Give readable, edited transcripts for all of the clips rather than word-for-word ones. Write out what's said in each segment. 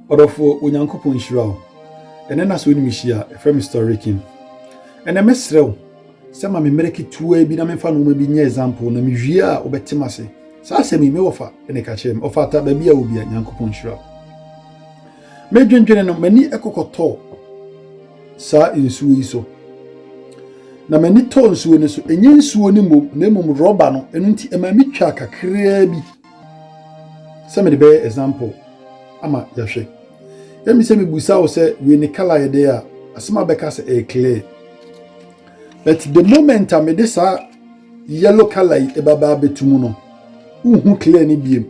Odofo onyankopon hira. Ene na so ni mihia from historicin. Ene mesrew se ma me mereki tuwa bi na me fa no ma bi nya example na me hwie a obetem ase. Sa se me wofa ene ka chem ofa ta ba bia obi nyankopon hira. Me dwendwene no mani ekokoto sa insuo yi so. Na mani to nsuo ne so enye nsuo ni mom na mom roba no enu nti ema mi twa kakra bi. Se me de be example ama yahwe. Yemi se me busa wo se we ne kala ye de a asema beka se e clear. But the moment I made sa yellow color e baba betumu no uhu clear ni biem.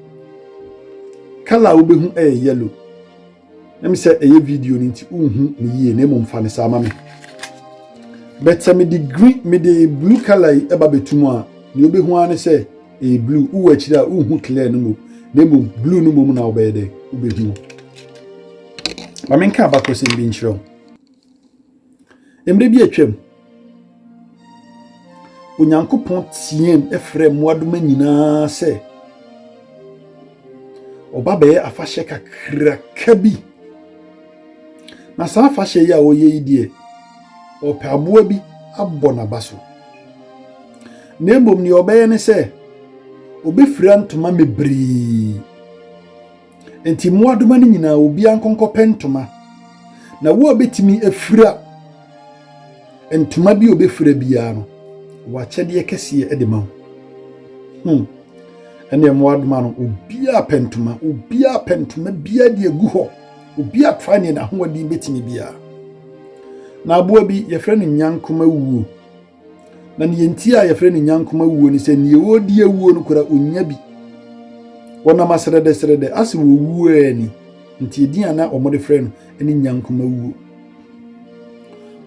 Color wo behu e yellow. Yemi se e video ni nti uhu ni ye na mom fa ne sa ma me. But me the green me the blue color e baba betumu a ni obehu ane se e blue u achira uhu clear no mo na mom blue no mom na obede ubehu. Ma menka abako se mbi nchiro. Emre bi atwam. Onyankopon tiem efre moadoma nyina se. Oba be afahye kakra bi. Na sa afahye ya oye idie. Ope aboa bi abɔ na baso. Na mbom ni obeye ne se obefira ntoma mebree. Enti moadoma ni nyina obi ankonko pentoma. Na wo obetimi afira ntoma bi obefira bia no. Wa chede kese e de ma. Ene moadoma no obia pentoma bia de agu ho. Obia twane na hoadi betimi bia. Na aboa bi ye frɛ no nyankoma wuo. Na ne yenti a ye frɛ no nyankoma wuo ni se ne wodi awuo no kura onya bi. Wona masrede ase wo wuo ani. Nti edin ana omode frɛ no ene nyankoma wuo.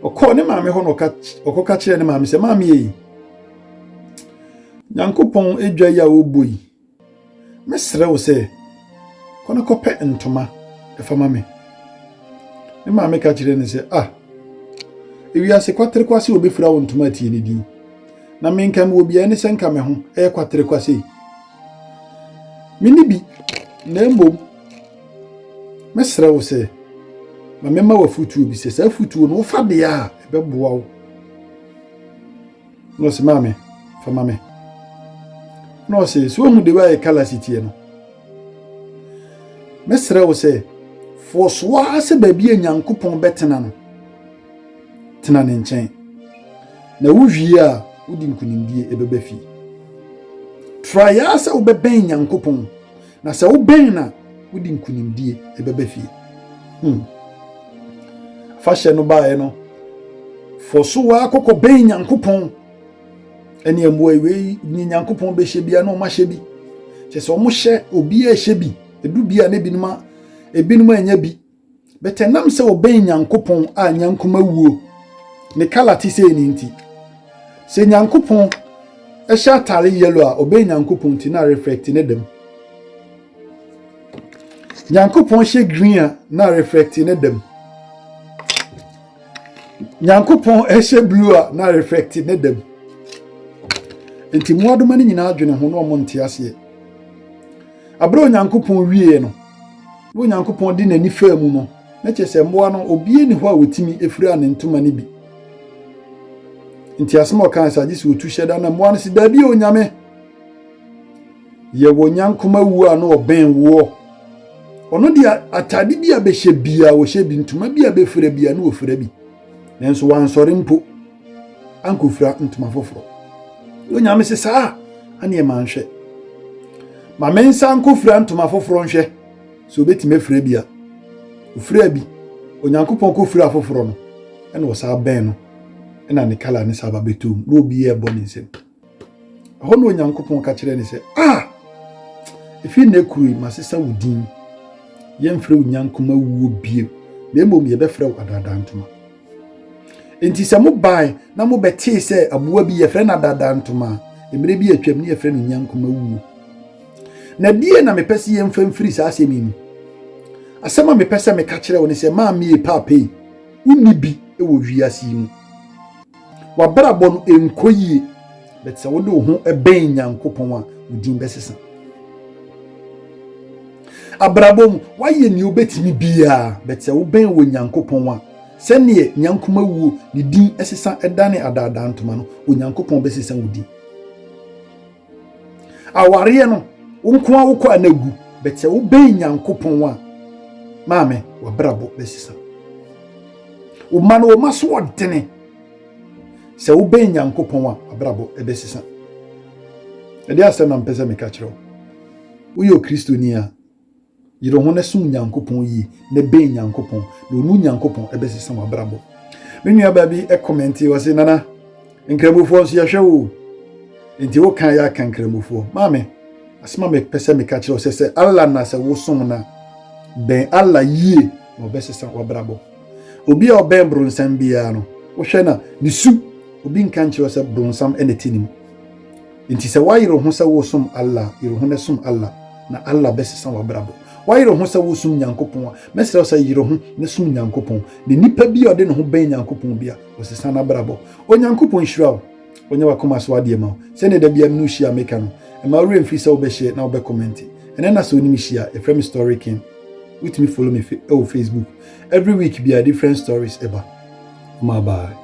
Okọ ne maame ho no okoka kire ne maame se maame yi. Nyankopon edwa ya oboi. Mesrɛ wo se kono kopɛ ntoma efa maame. Ne maame ka kire ne se ewiase kwatere kwase obefira wo ntoma tie ne din. Na menka me obi ane senka me ho kwatere kwase. Mini bi na mbom mesrɛ wo se ma mema wa futuo bi se sa futuo no fa de a ebeboa wo. No se maame fa maame. No se so hu de wa kala sitie no. Mesrɛ wo se fo so ase ba bi Nyankopon betena no. Tena ne nkyɛn. Na wo hwie a wodi nkunimdie ebeba fi. Try asa wo bɛbɛn Nyankopon. Na sɛ wo bɛn na wodi nkunimdie ebeba fi. Fashe no bae no. For so wa akokɔ bɛn Nyankopon. Ene amboa we ni Nyankopon bɛhye bia na ɔma hye bi. Kyɛ sɛ ɔmo hye obi a hye bi. Edu bia na ebinuma anya bi. Betenam sɛ wo bɛn Nyankopon a Nyankoma wuo. Ne kala ti sɛ ni nti. Sɛ Nyankopon ɛhyɛ atare yellow a obey Nyankopon ti na reflect ne dem. Nyankopon hyɛ green a na reflect ne dem. Nyankopon ɛhyɛ blue a na reflect ne dem. Enti moadoma ne nyina adwene ho no ɔmo nte ase. Abro Nyankopon wie no. Wo Nyankopon di n'ani fa mu no. Na kyɛ sɛ mboa no obi ni ho a wotimi efira ne ntoma ne bi. Nti asema kan sa gisi otu hyeda na mmoa no si da bi onyame ye wo Nyankoma wu a no oben wo ono dia atade bi a behye bia wo hye bi ntoma bi a befira bia no ofira bi nenso wansore mpo ankofira ntoma foforo onyame se saa ane ma nhwe ma mensa ankofira ntoma foforo nhwe so obetime fira bia ofira bi Onyankopon kofira foforo no ene wo saa ben no ena ne kala ne saba betum no obi e boni nsem ho no Onyankopon ka kire ne se efi na kuru masesa wudin yemfrɛ Onyankoma wuo bie na emom ye bɛfrɛ adada ntoma enti se mo bai na mo bɛte se aboa bi ye frɛ na adada ntoma emre bi atwam ne ye frɛ Onyankoma wuo na die na mepɛse yemfa mfiri sa asemi ni asema mepɛse me ka kire wo ne se ma me papai uni bi e wo wiase mu wabrabɔ no enkoyie bet se wo de ho ebɛn Nyankopon a udin bɛsesa abrabom waye ni obetimi bia betse wo ben wo nyankopon wa sene nyankoma wuo ni din esesa edane adada ntoma no onyankopon besesa wudi aware no wonko awokọ anagu betse wo ben nyankopon wa maame wabrabo besesa wo mano wo maso odene se wo ben nyankopon wa wabrabo ebesesa ede asem na mpese me ka kire wo yo kristoni a yiro ho na sum nyankopon yi na ben nyankopon na onu nyankopon ebesesa wabrabo me nua ba bi e commenti wo se nana nkramofo so yahwe wo enti wo kan ya kan nkramofo maame asema me pese me ka kire se Allah na se wo sum na ben Allah yie na obesesa wabrabo obi a oben bronsam bia no wo hwe na ni su obi nkan kire se bronsam enetinim enti se wayiro ho se wo sum Allah yiro ho na sum Allah na Allah besesa wabrabo wayiro ho se wo sum nyankopon mesere se yiro ho na sum nyankopon ne nipa bi ode ne ho ben nyankopon bia osesa na brabo onyankopon hwira onye wakoma so ade ma se ne da bia mnu hia meka no e ma wure mfi se wo be share na wo be comment ene na so ni hia e frame story king with me follow me on Facebook every week be a different stories eba ma bye.